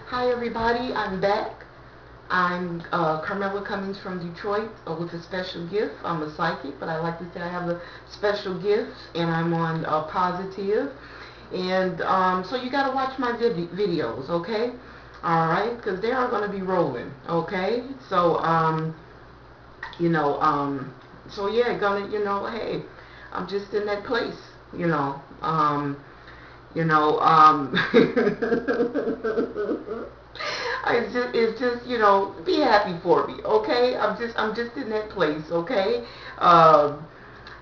Hi everybody, I'm back. I'm Carmella Cummings from Detroit with a special gift. I'm a psychic, but I like to say I have a special gift, and I'm on positive. And so you got to watch my videos, okay? All right, because they are going to be rolling, okay? So you know, so yeah, hey, I'm just in that place, you know. You know, it's just, be happy for me, okay? I'm just in that place, okay? I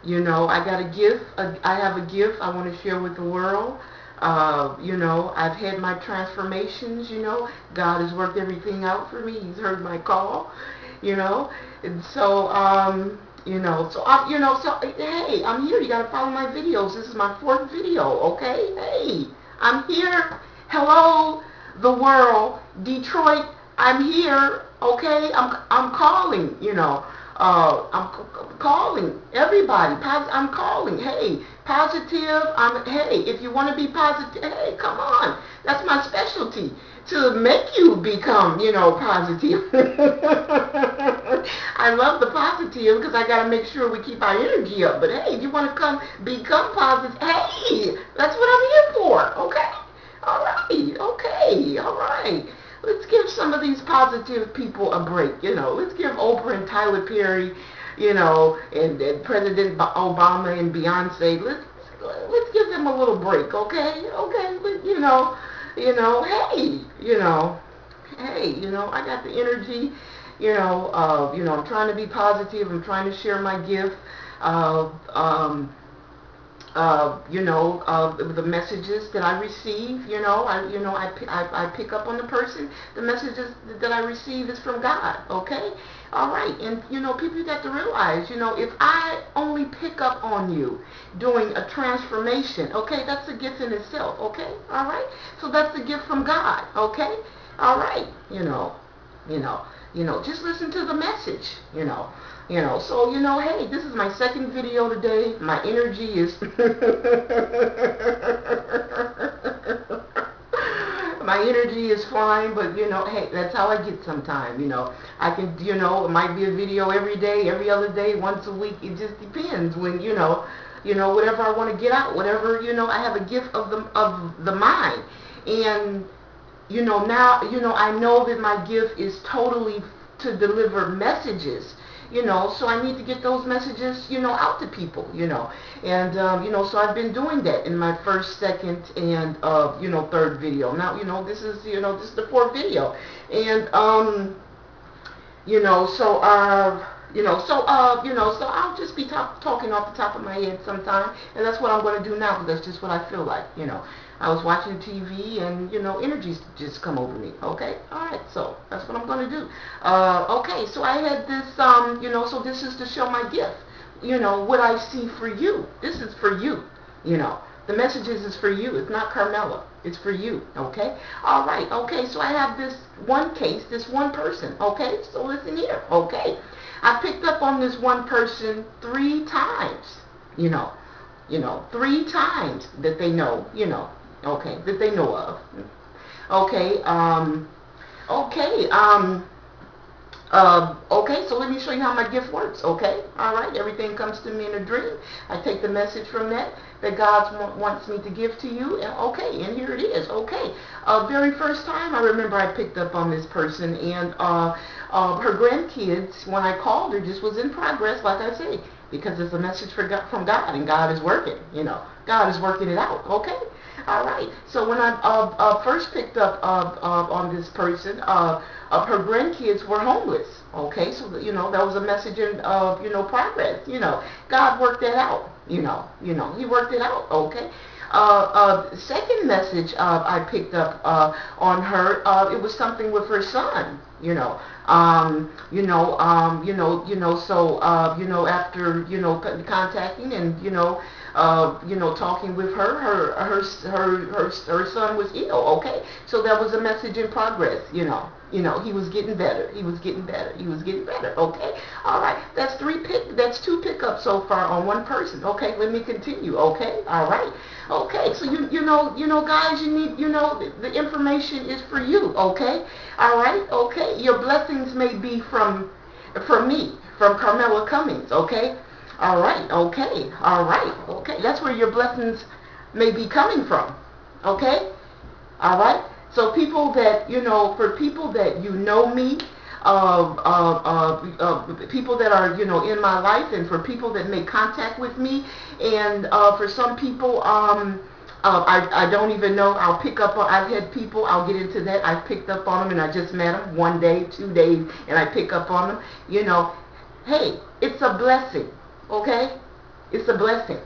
got a gift. I have a gift I want to share with the world. I've had my transformations. God has worked everything out for me. He's heard my call. And so hey, I'm here. You gotta follow my videos. This is my fourth video, okay? Hey, I'm here. Hello, the world, Detroit. I'm here, okay? I'm calling. I'm calling everybody. I'm calling. Hey, positive. Hey, if you want to be positive, hey, come on. That's my specialty, to make you become, positive. I love the positive because I got to make sure we keep our energy up. But hey, if you want to become positive, hey, that's what I'm here for. Okay? All right. Okay. All right. Let's give some of these positive people a break. Let's give Oprah and Tyler Perry, and President Obama and Beyonce. Let's give them a little break. Okay? Okay. Hey, I got the energy. I'm trying to be positive. I'm trying to share my gift. The messages that I receive, I pick up on the person. The messages that I receive is from God, okay? All right, and, people got to realize, if I only pick up on you doing a transformation, okay, that's a gift in itself, okay? All right, so that's a gift from God, okay? All right, just listen to the message, so, hey, this is my second video today. My energy is, my energy is flying, but, hey, that's how I get sometimes, I can, it might be a video every day, every other day, once a week. It just depends when, whatever I want to get out, whatever, I have a gift of the mind. And, now, I know that my gift is totally to deliver messages, so I need to get those messages, out to people, and, so I've been doing that in my first, second, and, third video. Now, this is the fourth video, and, so I'll just be talking off the top of my head sometime, and that's what I'm going to do now, because that's just what I feel like, I was watching TV, and, energies just come over me, okay? Alright, so that's what I'm going to do. Okay, so I had this, so this is to show my gift, what I see for you. This is for you, The messages is for you. It's not Carmella. It's for you, okay? Alright, okay, so I have this one case, this one person, okay? So listen here, okay? I picked up on this one person 3 times, 3 times that they know, okay, that they know of. Okay, okay, so let me show you how my gift works, okay? Alright, everything comes to me in a dream. I take the message from that God wants me to give to you, and okay, and here it is, okay. Very first time I remember I picked up on this person, and her grandkids, when I called her, just was in progress, like I say, because it's a message from God, and God is working, God is working it out, okay? All right. So when I first picked up on this person, her grandkids were homeless. Okay, so that was a message in progress. God worked that out. He worked it out. Okay. Second message I picked up on her, it was something with her son. So after contacting and talking with her son was ill. Okay, so that was a message in progress. He was getting better. He was getting better. He was getting better. Okay, all right. That's two pickups so far on one person. Okay, let me continue. Okay, all right. Okay, so guys, you need, the information is for you. Okay, all right. Okay, your blessings may be from me, from Carmella Cummings. Okay. All right, okay, all right, okay. That's where your blessings may be coming from, okay? All right. So people that for people that me, people that are in my life, and for people that make contact with me, and for some people, I don't even know. I'll pick up on. I've had people. I'll get into that. I've picked up on them, and I just met them 1 day, 2 days, and I pick up on them. Hey, it's a blessing. Okay, it's a blessing.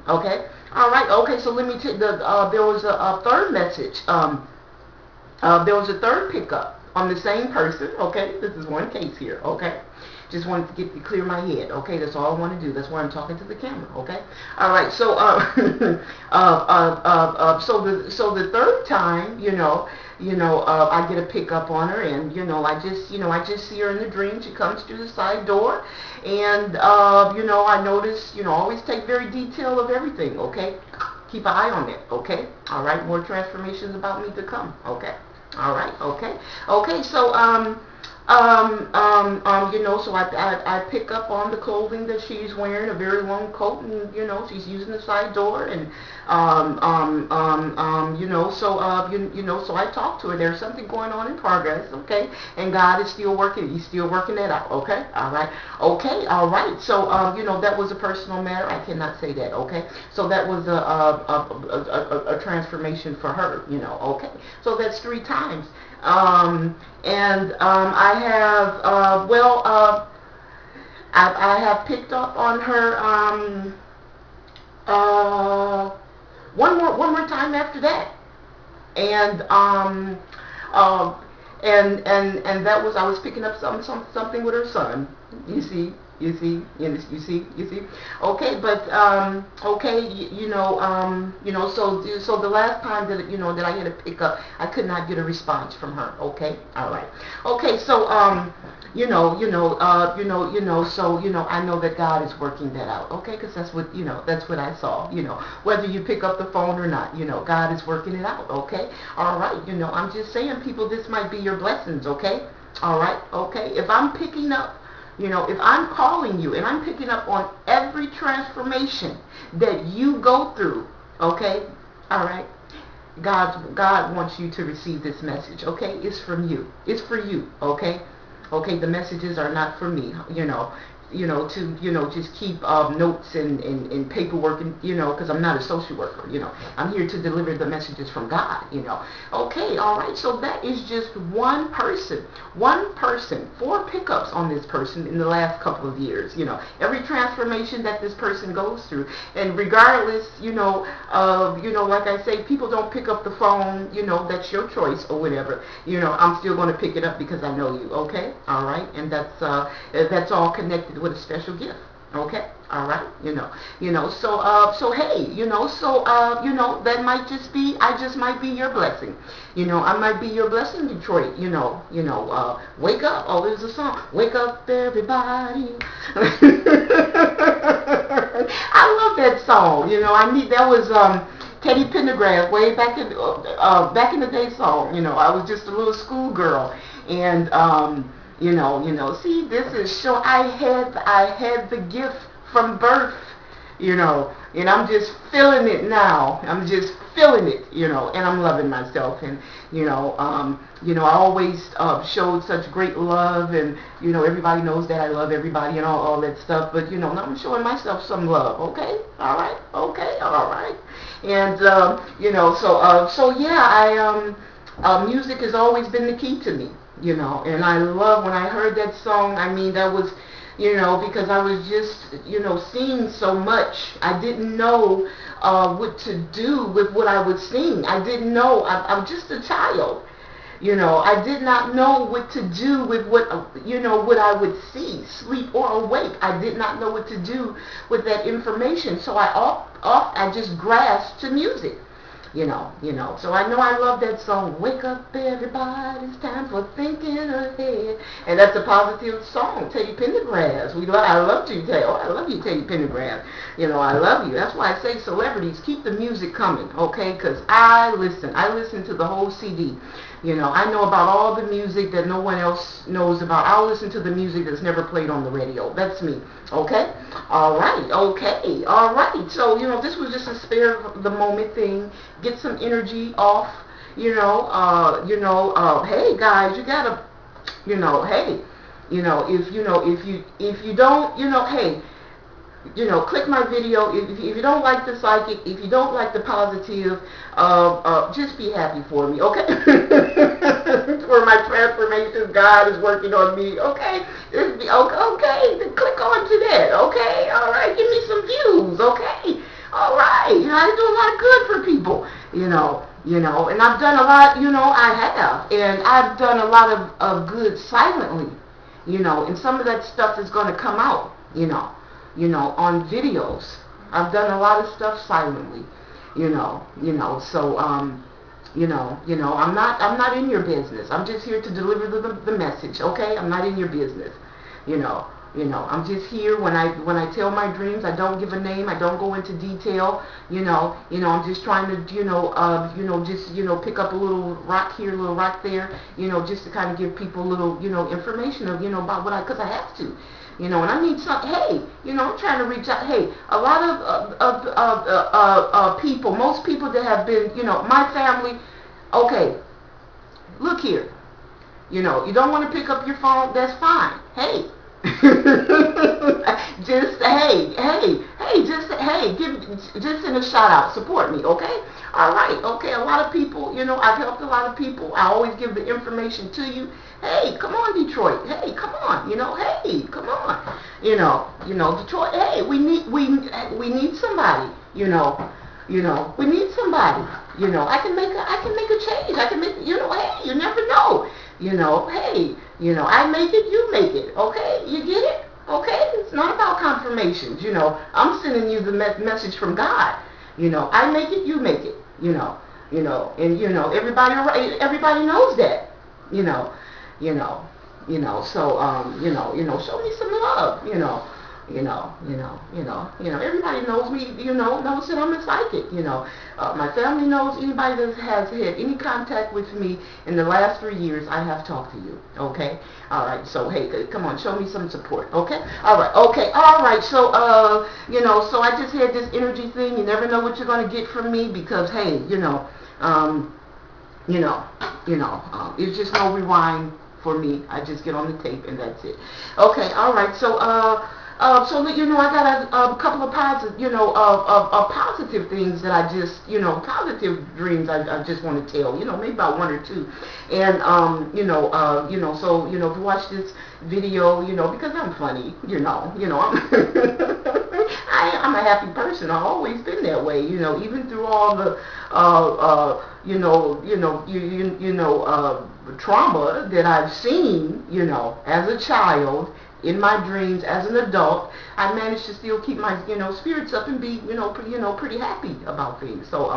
Okay, all right. Okay, so let me take there was a third message. There was a third pickup on the same person. Okay, this is one case here. Okay, just wanted to clear my head. Okay, that's all I want to do. That's why I'm talking to the camera. Okay, all right. So so the third time, I get a pickup on her, and I just see her in the dream. She comes through the side door, and I notice, always take very detail of everything. Okay, keep an eye on it. Okay, all right. More transformations about me to come. Okay, all right. Okay, okay. So so I pick up on the clothing that she's wearing, a very long coat, and she's using the side door, and so I talk to her. There's something going on in progress, okay, and God is still working. He's still working that out, okay, all right, okay, all right. So that was a personal matter. I cannot say that, okay. So that was a transformation for her, okay. So that's 3 times. I have I have picked up on her one more time after that, and that was, I was picking up something with her son. You see. Okay, but okay, so the last time that that I had to pick up, I could not get a response from her. Okay, all right. Okay, so so I know that God is working that out. Okay, because that's what I saw. Whether you pick up the phone or not, God is working it out. Okay, all right. I'm just saying, people, this might be your blessings. Okay, all right. Okay, if I'm picking up. If I'm calling you and I'm picking up on every transformation that you go through, okay, all right, God wants you to receive this message, okay? It's from you. It's for you, okay? Okay, the messages are not for me, to just keep notes and paperwork, and because I'm not a social worker. I'm here to deliver the messages from God. Okay, all right. So that is just one person, 4 pickups on this person in the last couple of years. Every transformation that this person goes through, and regardless, like I say, people don't pick up the phone. That's your choice or whatever. I'm still going to pick it up because I know you. Okay, all right, and that's all connected with a special gift. Okay, all right, so hey, that might just be, I just might be your blessing. I might be your blessing, Detroit. Wake up. Oh, there's a song. Wake up, everybody. I love that song. That was Teddy Pendergrass way back in the day song. I was just a little schoolgirl, and see, this is show. I had the gift from birth, and I'm just feeling it now. I'm just feeling it, and I'm loving myself, and I always showed such great love, and everybody knows that I love everybody and all that stuff, but now I'm showing myself some love. Okay, all right, okay, all right, and so yeah, music has always been the key to me. And I love when I heard that song. I mean, that was, because I was just, seeing so much. I didn't know what to do with what I would sing. I didn't know. I'm just a child. I did not know what to do with what I would see, sleep or awake. I did not know what to do with that information. So I just grasped to music. So I know I love that song, Wake Up Everybody, It's Time for Thinking Ahead. And that's a positive song, Teddy Pendergrass. I love you, Teddy. Oh, I love you, Teddy Pendergrass. I love you. That's why I say celebrities, keep the music coming, okay? Because I listen to the whole CD. I know about all the music that no one else knows about. I'll listen to the music that's never played on the radio. That's me. Okay? All right. Okay. All right. So, this was just a spare of the moment thing. Get some energy off. Hey guys, you gotta, hey, if you don't, hey, click my video. If you don't like the psychic, if you don't like the positive, just be happy for me, okay? For my transformation, God is working on me, okay? Okay, then click on to that, okay? All right, give me some views, okay? All right, I do a lot of good for people, and I've done a lot, I have, and I've done a lot of good silently, and some of that stuff is going to come out, on videos. I've done a lot of stuff silently, so I'm not in your business. I'm just here to deliver the message, okay? I'm not in your business, I'm just here when I tell my dreams. I don't give a name. I don't go into detail. I'm just trying to just pick up a little rock here, a little rock there. Just to kind of give people a little information of about what because I have to. And I need some. Hey, I'm trying to reach out. Hey, a lot of people, most people that have been, my family. Okay, look here. You don't want to pick up your phone. That's fine. Hey. just send a shout out, support me, okay? All right, okay. A lot of people, I've helped a lot of people. I always give the information to you. Hey, come on, Detroit. Hey, come on, hey, come on, Detroit. Hey, we need somebody, we need somebody. I can make a change. I can make, hey, you never know. Hey, I make it, you make it, okay? You get it? Okay? It's not about confirmations, I'm sending you the message from God. I make it, you make it, and everybody knows that, so show me some love, everybody knows me, knows that I'm a psychic, my family knows. Anybody that has had any contact with me in the last 3 years, I have talked to you, okay? All right, so, hey, come on, show me some support, okay? All right, okay, all right, so, so I just had this energy thing. You never know what you're going to get from me because, hey, it's just no rewind for me. I just get on the tape and that's it. Okay, all right, so, so I got a couple of positive, positive things that I just, positive dreams I just want to tell, maybe about one or two, and so if you watch this video, because I'm funny, I'm a happy person. I've always been that way, even through all the, trauma that I've seen, as a child. In my dreams as an adult, I managed to still keep my, spirits up and be, pretty happy about things. So,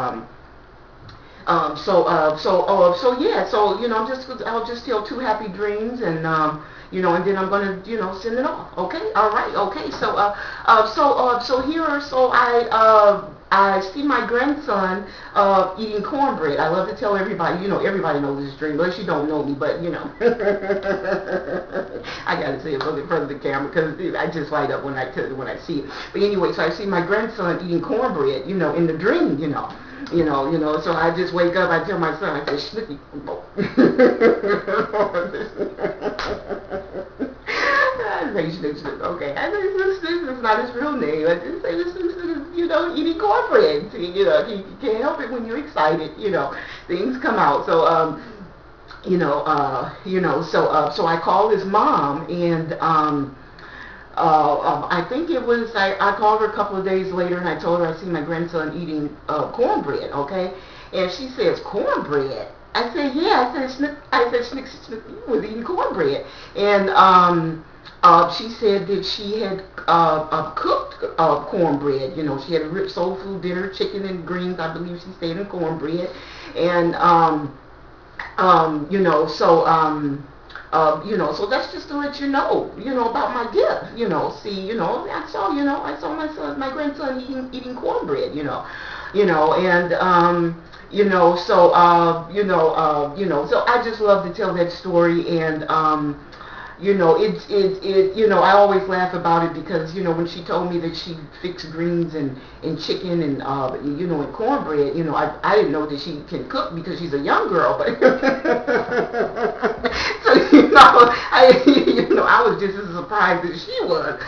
yeah. So, I'll just tell 2 happy dreams, and and then I'm gonna, send it off. Okay. All right. Okay. So here, I see my grandson eating cornbread. I love to tell everybody, everybody knows this dream, unless you don't know me, but, I gotta say it in front of the camera, because I just light up when I see it. But anyway, so I see my grandson eating cornbread, in the dream, so I just wake up, I tell my son, I say, Snippy, okay, I say, this is not his real name. I just say, this is, eating cornbread. You can't help it when you're excited, things come out. So, so I called his mom, and, I think it was, I called her a couple of days later, and I told her I see my grandson eating cornbread, okay? And she says, cornbread? I said, yeah. I said, Snick was eating cornbread. And she said that she had cooked cornbread. You know, she had a rich soul food dinner, chicken and greens. I believe she stayed in cornbread. And, you know, so that's just to let you know, about my gift. See, I saw my grandson eating cornbread, and so I just love to tell that story. And I always laugh about it because, when she told me that she fixed greens and chicken and, and cornbread, I didn't know that she can cook because she's a young girl, but, so, I was just as surprised as she was,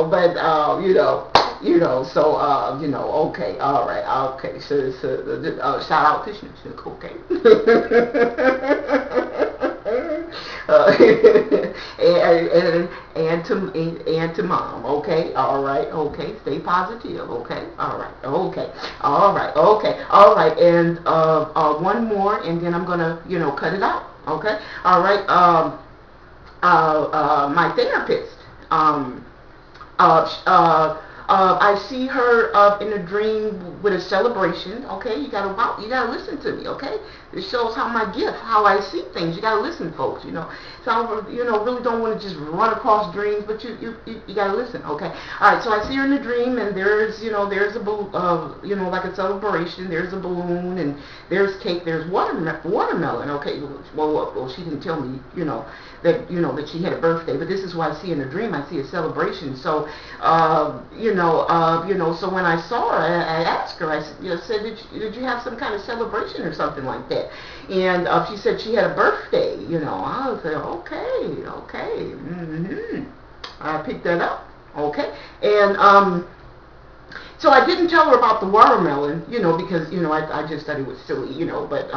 but, okay, all right, okay, so shout out to Snook, okay. And to mom, okay, all right, okay, stay positive, okay, all right, okay, all right, okay, all right, and one more, and then I'm gonna, cut it out, okay, all right, my therapist, I see her in a dream with a celebration. Okay, you gotta listen to me. Okay, it shows how how I see things. You gotta listen, folks. So I really don't want to just run across dreams, but you gotta listen. Okay, all right. So I see her in a dream, and there's a like a celebration. There's a balloon, and there's cake. There's watermelon. Okay, well, she didn't tell me that she had a birthday, but this is what I see in a dream. I see a celebration. So so when I saw her, I asked her, I said, did you have some kind of celebration or something like that? And she said she had a birthday, I was like, okay, I picked that up, okay, and so I didn't tell her about the watermelon, because, I just thought it was silly, but,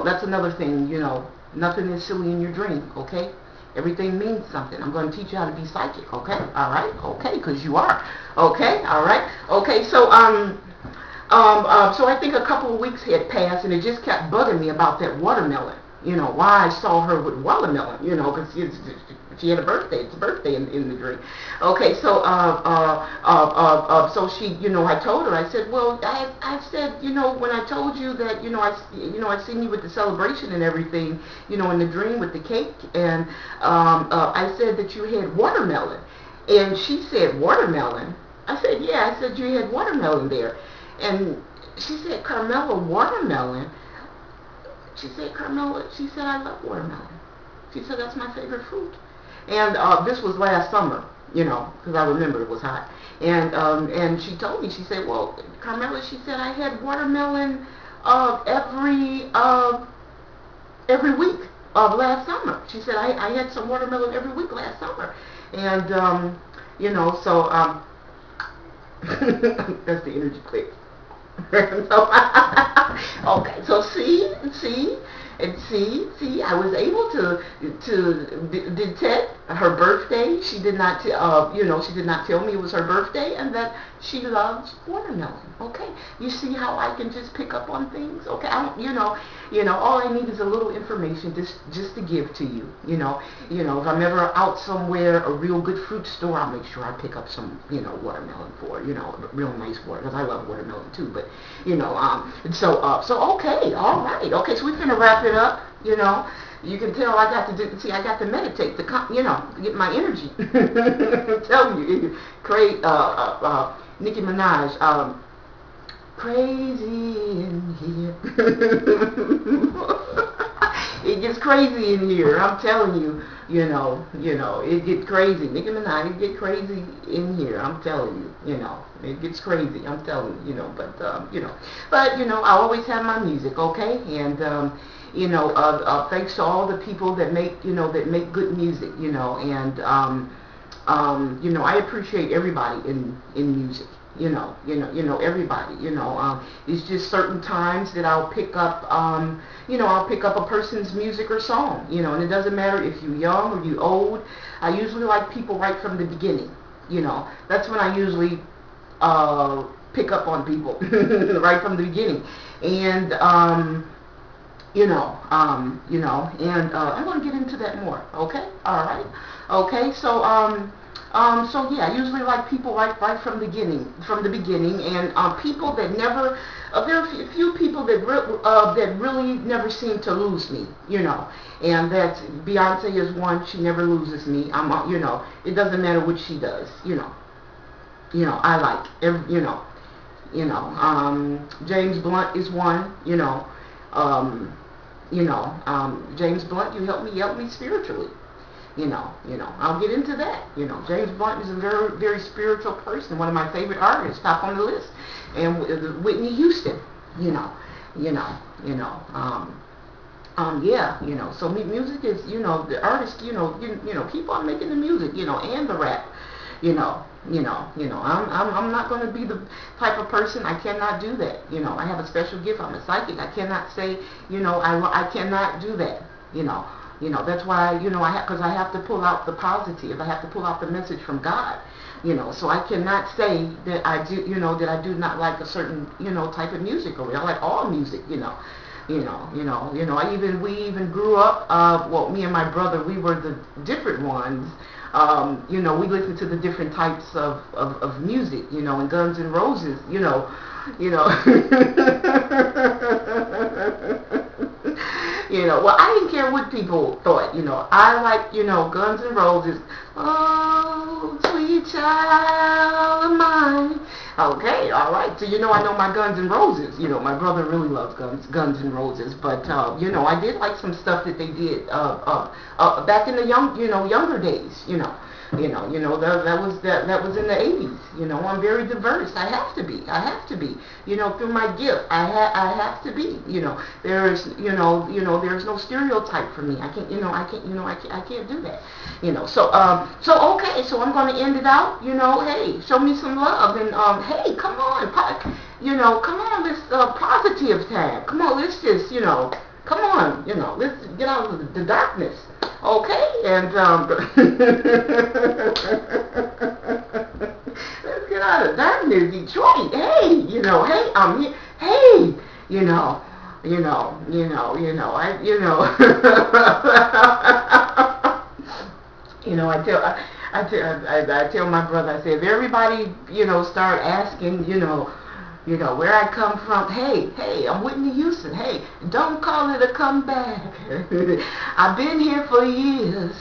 that's another thing, nothing is silly in your dream, okay? Everything means something. I'm going to teach you how to be psychic, okay? All right? Okay, because you are. Okay? All right? Okay, so, so I think a couple of weeks had passed, and it just kept bugging me about that watermelon. Why I saw her with watermelon, because she had a birthday. It's a birthday in the dream. Okay, so, so she, I told her, I said, well, I said, when I told you that, I seen you with the celebration and everything, in the dream with the cake, and, I said that you had watermelon. And she said, watermelon? I said, yeah, I said you had watermelon there. And she said, Carmella, watermelon? She said, Carmella, she said, I love watermelon. She said, that's my favorite fruit. And this was last summer, because I remember it was hot. And she told me, she said, well, Carmella, she said, I had watermelon every weck of last summer. She said, I had some watermelon every week last summer. And, so that's the energy click. Okay, so see, I was able to detect her birthday. She did not, she did not tell me it was her birthday, and that she loves watermelon. Okay, you see how I can just pick up on things. Okay, I don't, all I need is a little information just to give to you. If I'm ever out somewhere, a real good fruit store, I'll make sure I pick up some, watermelon for, real nice water, because I love watermelon too. But, so okay, all right, okay, so we're gonna wrap it up. You can tell I got to meditate to get my energy. I'm telling you, create Nicki Minaj, crazy in here. It gets crazy in here. I'm telling you, it gets crazy. Nicki Minaj, it gets crazy in here. I'm telling you, it gets crazy. I'm telling you, but I always have my music, okay, and thanks to all the people that make good music, and I appreciate everybody in music. Everybody, it's just certain times that I'll pick up, I'll pick up a person's music or song, and it doesn't matter if you're young or you're old. I usually like people right from the beginning, that's when I usually, pick up on people, right from the beginning, and, And I'm going to get into that more. Okay, all right, okay. So yeah, I usually like people right from the beginning, and people that never. There are a few people that really never seem to lose me, and that's Beyonce is one. She never loses me. It doesn't matter what she does, I like James Blunt is one, James Blunt, you help me spiritually. I'll get into that. James Blunt is a very, very spiritual person, one of my favorite artists, top on the list. And Whitney Houston, so music is, the artist, keep on making the music, and the rap, I'm not going to be the type of person. I cannot do that. I have a special gift. I'm a psychic. I cannot say, I cannot do that. That's why, because I have to pull out the positive. I have to pull out the message from God. So I cannot say that I do, that I do not like a certain, type of music, or I like all music, we even grew up, me and my brother, we were the different ones. We listened to the different types of music, and Guns N' Roses, well, I didn't care what people thought, I like, Guns N' Roses, oh, sweet child of mine. Okay, all right. So I know my Guns N' Roses. My brother really loves Guns N' Roses. But I did like some stuff that they did back in the younger days. That was in the 80s. I'm very diverse. I have to be. Through my gift, I have to be. There's there's no stereotype for me. I can't do that. So okay, so I'm going to end it out. Hey, show me some love, and hey, come on, come on, this positive time. Come on, let's just come on, let's get out of the darkness. Okay, and let's get out of darkness, Detroit. Hey, hey, I'm here. Hey, I tell my brother, I say, if everybody, start asking, where I come from, hey, I'm Whitney Houston, hey, don't call it a comeback. I've been here for years,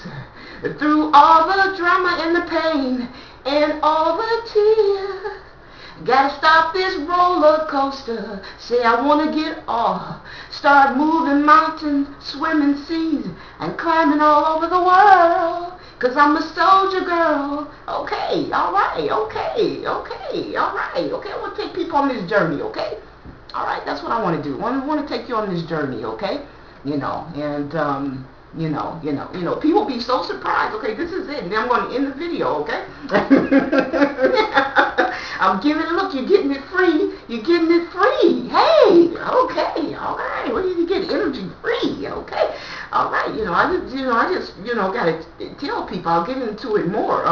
through all the drama and the pain, and all the tears. Gotta stop this roller coaster, say I wanna get off, start moving mountains, swimming seas, and climbing all over the world. 'Cause I'm a soldier girl. Okay, all right, okay, all right, okay. I want to take people on this journey, okay? All right, that's what I want to do. I want to take you on this journey, okay? And people be so surprised. Okay, this is it. And then I'm going to end the video, okay? I'm giving it. Look, you're getting it free. You're getting it free. Hey, okay, all right. Where did you get energy free? Okay. All right, I just gotta tell people. I'll get into it more.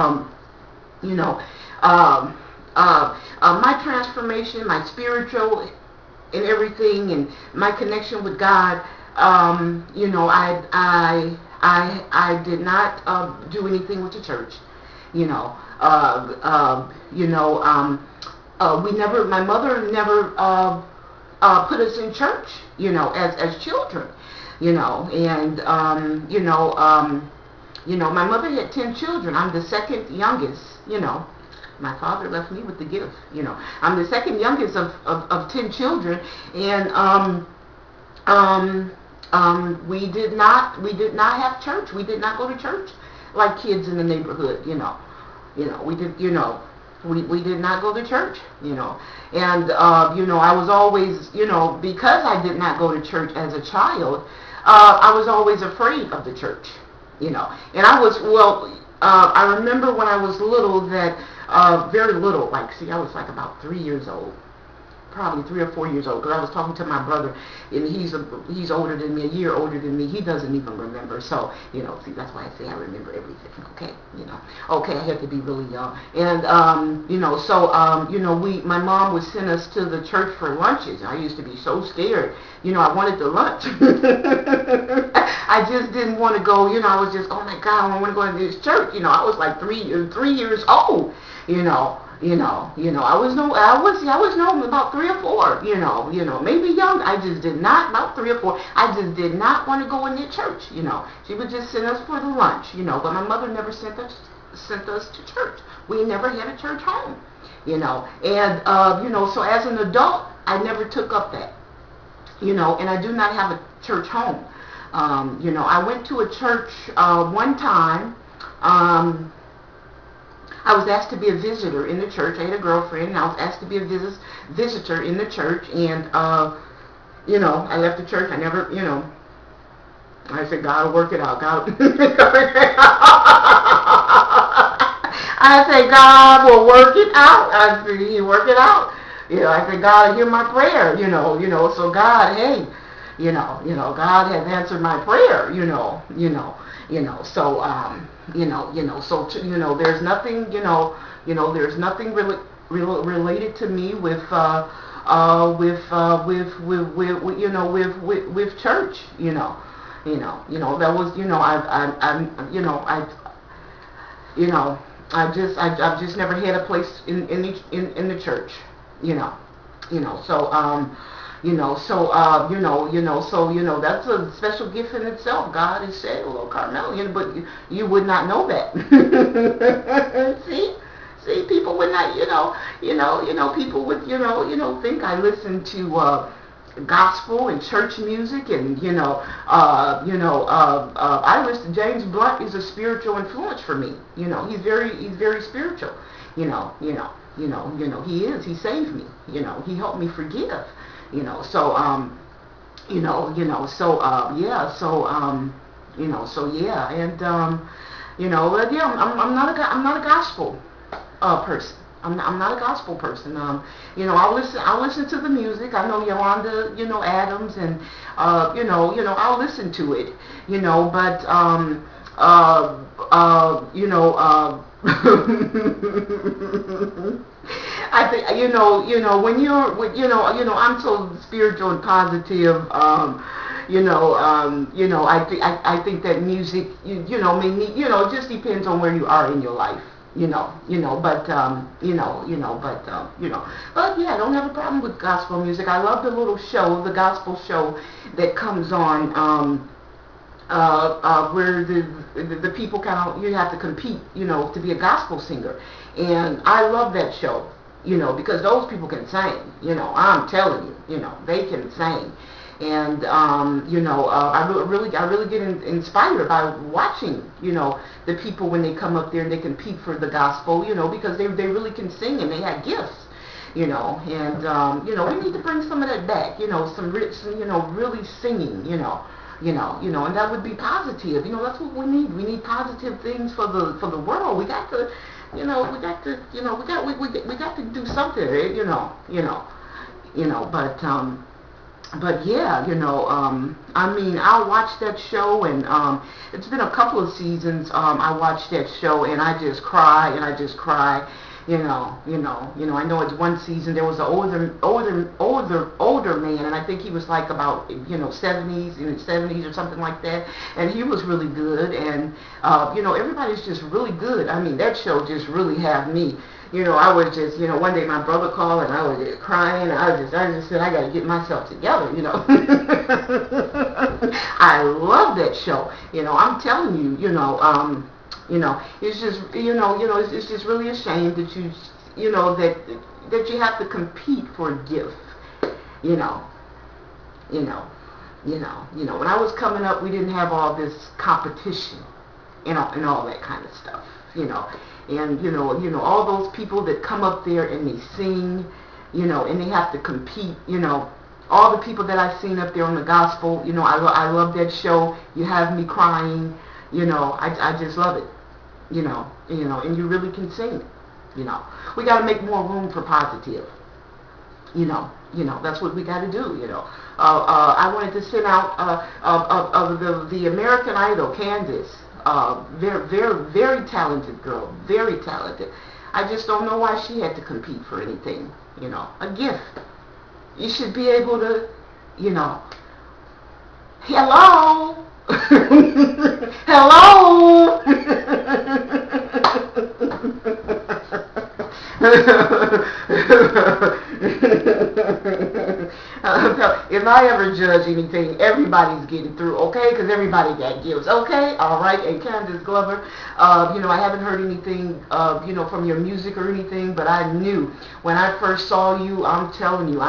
My transformation, my spiritual, and everything, and my connection with God. I did not do anything with the church. My mother never put us in church. As children. My mother had 10 children. I'm the second youngest, My father left me with the gift, I'm the second youngest of 10 children, and we did not have church. We did not go to church like kids in the neighborhood, we did not go to church, and I was always, because I did not go to church as a child, I was always afraid of the church, and I remember when I was little that, very little, I was like about 3 years old, probably 3 or 4 years old, because I was talking to my brother, and he's older than me, a year older than me. He doesn't even remember. So, see, that's why I say I remember everything. Okay, okay, I had to be really young. And my mom would send us to the church for lunches. I used to be so scared. I wanted the lunch. I just didn't want to go. I was just, oh my God, I want to go to this church. I was like 3 years old. I was about 3 or 4, maybe young. I just did not, about 3 or 4, I just did not want to go in the church, She would just send us for the lunch, but my mother never sent us to church. We never had a church home, and, so as an adult, I never took up that, and I do not have a church home. I went to a church one time. I was asked to be a visitor in the church. I had a girlfriend, and I was asked to be a visitor in the church. And, I left the church. I never, I said, God will work it out. God. I said, God will work it out. I said, He work it out. I said, God, hear my prayer. So God, hey, God has answered my prayer. So there's nothing, there's nothing really related to me with church, that was, I've just never had a place in the church, so that's a special gift in itself. God has said, "Hello, Carmella," but you would not know that. See, people would not, people would, think I listen to gospel and church music, and I listen. James Blunt is a spiritual influence for me. He's very spiritual. He is. He saved me. He helped me forgive. Yeah, so yeah, and but yeah, I'm not a gospel person. I'm not a gospel person. I'll listen to the music. I know Yolanda, Adams, and I'll listen to it. But I think when you're I'm so spiritual and positive. I think that music, it just depends on where you are in your life. But yeah, I don't have a problem with gospel music. I love the little show, the gospel show that comes on, where the people you have to compete, to be a gospel singer. And I love that show, because those people can sing, I'm telling you, they can sing. And, I really get inspired by watching, the people when they come up there and they compete for the gospel, because they really can sing and they have gifts, and, we need to bring some of that back, some rich, really singing, and that would be positive. That's what we need. We need positive things for the world. We got to, we got to do something, but yeah, I'll watch that show, and it's been a couple of seasons. I watched that show, and I just cry, I know it's one season. There was an older man, and I think he was like about 70s or something like that, and he was really good, and everybody's just really good. That show just really had me. I was just, one day my brother called and I was just crying. I just said, I got to get myself together, I love that show. I'm telling you, it's just, it's just really a shame that that you have to compete for a gift, When I was coming up, we didn't have all this competition and all that kind of stuff, and all those people that come up there and they sing, and they have to compete, all the people that I've seen up there on the gospel, I love that show. You have me crying, I just love it, and you really can sing, we got to make more room for positive, That's what we got to do. I wanted to send out the American Idol, Candace. Very, very, very talented girl. Very talented. I just don't know why she had to compete for anything. A gift. You should be able to, hello. Hello. If I ever judge anything, everybody's getting through, okay? Because everybody got gifts, okay? All right. And Candace Glover, I haven't heard anything, from your music or anything, but I knew when I first saw you. I'm telling you,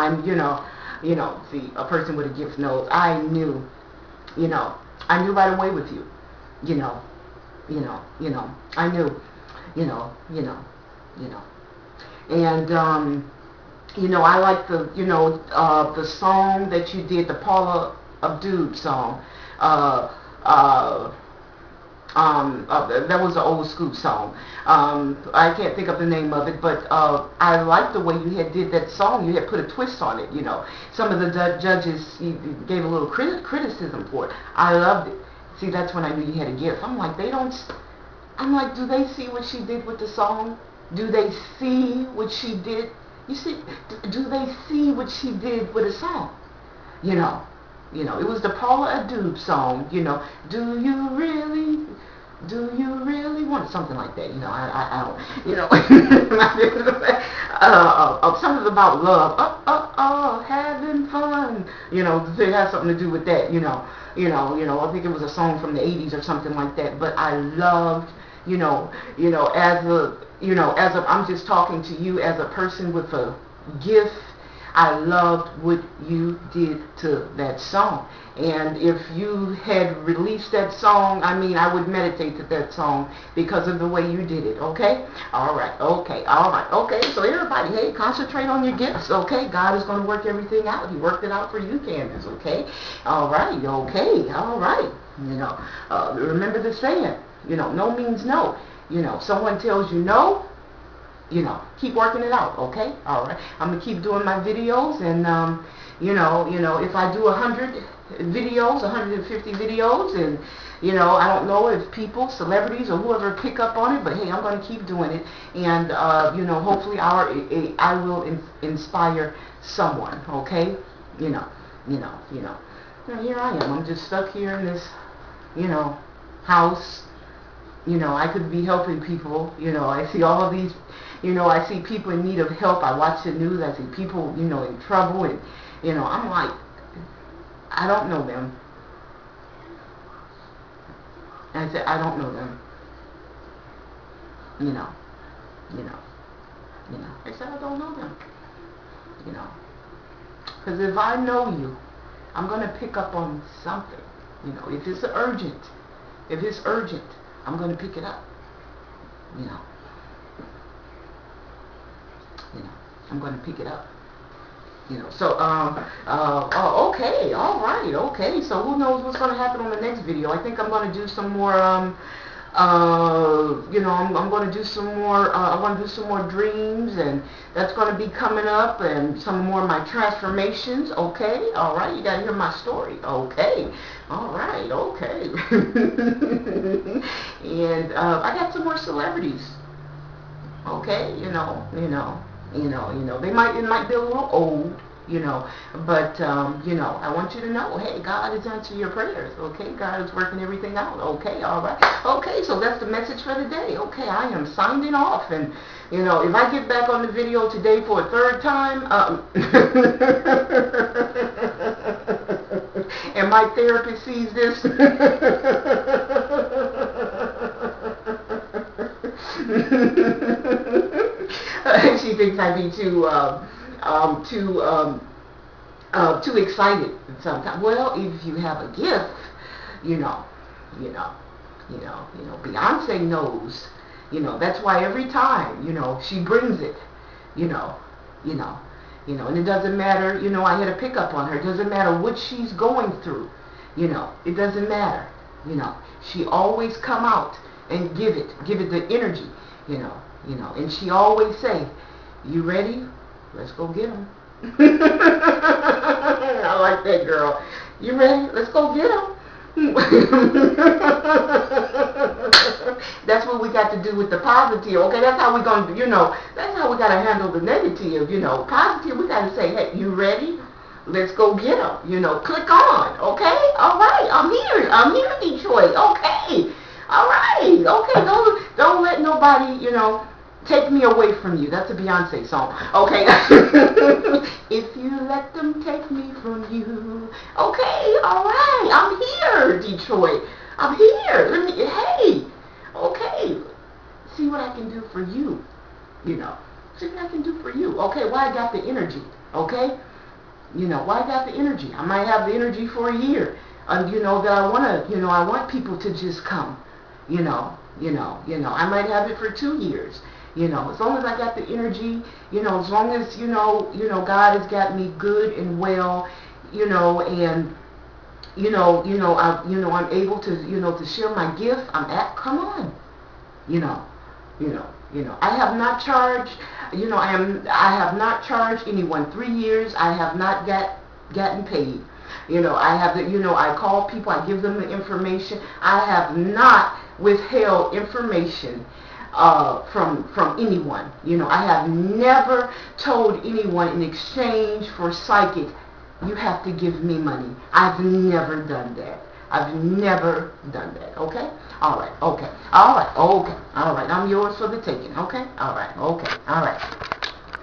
see, a person with a gift knows. I knew right away with you. I knew, and I like the song that you did, the Paula Abdul song. That was an old school song. I can't think of the name of it, but I like the way you did that song. You had put a twist on it. Some of the judges gave a little criticism for it. I loved it. See, that's when I knew you had a gift. I'm like, do they see what she did with the song? Do they see what she did? You see, do they see what she did with a song? It was the Paula Abdul song. Do you really want something like that? I don't. Something about love. Having fun. It has something to do with that. I think it was a song from the 80s or something like that. But I loved, I'm just talking to you as a person with a gift. I loved what you did to that song. And if you had released that song, I would meditate to that song because of the way you did it, okay? All right, okay. So everybody, hey, concentrate on your gifts, okay? God is going to work everything out. He worked it out for you, Candace, okay? All right, okay, all right. Remember the saying, no means no. Someone tells you no, keep working it out, okay? All right. I'm going to keep doing my videos, and, if I do 100 videos, 150 videos, and, I don't know if people, celebrities, or whoever pick up on it, but, hey, I'm going to keep doing it, and, hopefully I will inspire someone, okay? Now, here I am. I'm just stuck here in this, house. I could be helping people. I see all of these, I see people in need of help. I watch the news. I see people, in trouble. And, I'm like, I don't know them. And I said, I don't know them. I said, I don't know them. Because if I know you, I'm going to pick up on something. If it's urgent, I'm going to pick it up. I'm going to pick it up. So, okay, all right, okay. So who knows what's going to happen on the next video? I think I'm going to do some more, I'm going to do some more, I want to do some more dreams, and that's going to be coming up, and some more of my transformations, okay? All right, you got to hear my story, okay? All right, okay. And I got some more celebrities, okay? It might be a little old, but, I want you to know, hey, God is answering your prayers, okay? God is working everything out, okay? All right. Okay, so that's the message for today. Okay, I am signing off, and, if I get back on the video today for a third time, and my therapist sees this, she thinks I'd be too excited sometimes. Well, if you have a gift, Beyonce knows, that's why every time, she brings it, and it doesn't matter, I had a pickup on her. It doesn't matter what she's going through, it doesn't matter, she always come out and give it the energy, and she always say, you ready? Let's go get them. I like that, girl. You ready? Let's go get them. That's what we got to do with the positive, okay? That's how we're going to, that's how we got to handle the negative, Positive, we got to say, hey, you ready? Let's go get them, click on, okay? All right, I'm here, Detroit, okay? All right, okay, don't let nobody, take me away from you. That's a Beyonce song. Okay. If you let them take me from you. Okay, all right. I'm here, Detroit. I'm here. Hey. Okay. See what I can do for you. See what I can do for you. Okay, why I got the energy. Okay? Why I got the energy. I might have the energy for a year. That I want to, I want people to just come. I might have it for 2 years. As long as I got the energy, as long as, God has got me good and well, and, I'm able to, to share my gift, come on, I have not charged, I have not charged anyone 3 years, I have not gotten paid. I have the, I call people, I give them the information. I have not withheld information from anyone. I have never told anyone in exchange for psychic, you have to give me money. I've never done that. I've never done that. Okay? All right. Okay. All right. Okay. All right. I'm yours for the taking. Okay? All right. Okay. All right.